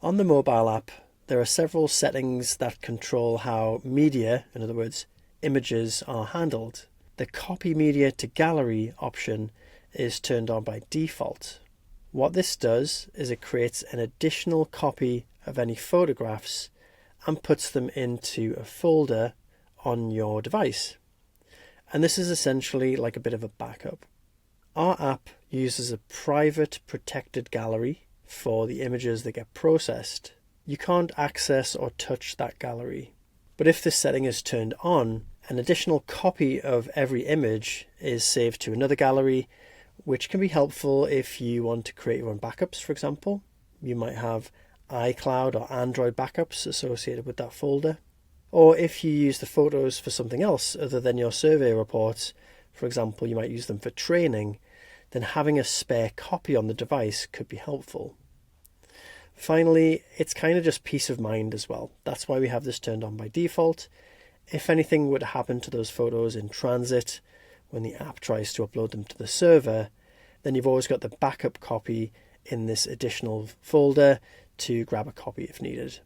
On the mobile app, there are several settings that control how media, in other words, images, are handled. The copy media to gallery option is turned on by default. What this does is it creates an additional copy of any photographs and puts them into a folder on your device. And this is essentially like a bit of a backup. Our app uses a private protected gallery for the images that get processed. You can't access or touch that gallery. But if this setting is turned on, an additional copy of every image is saved to another gallery, which can be helpful if you want to create your own backups, for example. You might have iCloud or Android backups associated with that folder. Or if you use the photos for something else other than your survey reports, for example, you might use them for training, then having a spare copy on the device could be helpful. Finally, it's kind of just peace of mind as well. That's why we have this turned on by default. If anything would happen to those photos in transit, when the app tries to upload them to the server, then you've always got the backup copy in this additional folder to grab a copy if needed.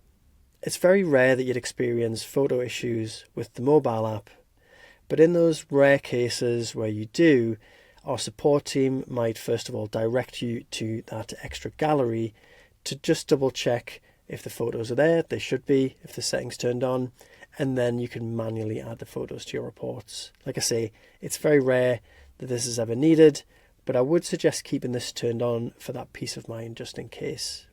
It's very rare that you'd experience photo issues with the mobile app, but in those rare cases where you do, our support team might first of all direct you to that extra gallery to just double check if the photos are there. They should be if the setting's turned on, and then you can manually add the photos to your reports. Like I say, it's very rare that this is ever needed, but I would suggest keeping this turned on for that peace of mind just in case.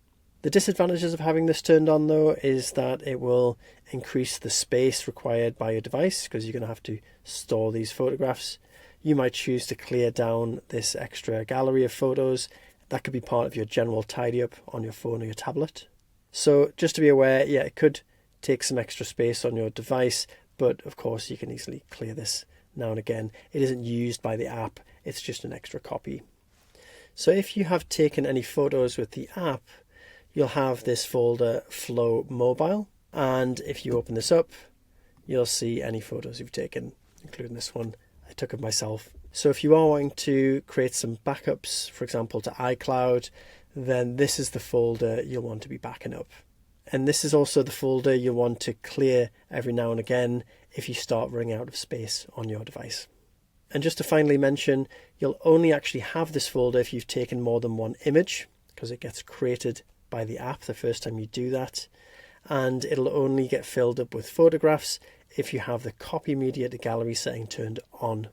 The disadvantages of having this turned on though is that it will increase the space required by your device because you're going to have to store these photographs. You might choose to clear down this extra gallery of photos. That could be part of your general tidy up on your phone or your tablet. So just to be aware, yeah, it could take some extra space on your device, but of course you can easily clear this now and again. It isn't used by the app, it's just an extra copy. So if you have taken any photos with the app, you'll have this folder Flow Mobile, and if you open this up, you'll see any photos you've taken, including this one I took of myself. So if you are wanting to create some backups, for example, to iCloud, then this is the folder you'll want to be backing up. And this is also the folder you'll want to clear every now and again if you start running out of space on your device. And just to finally mention, you'll only actually have this folder if you've taken more than one image, because it gets created by the app the first time you do that, and it'll only get filled up with photographs if you have the copy media to gallery setting turned on.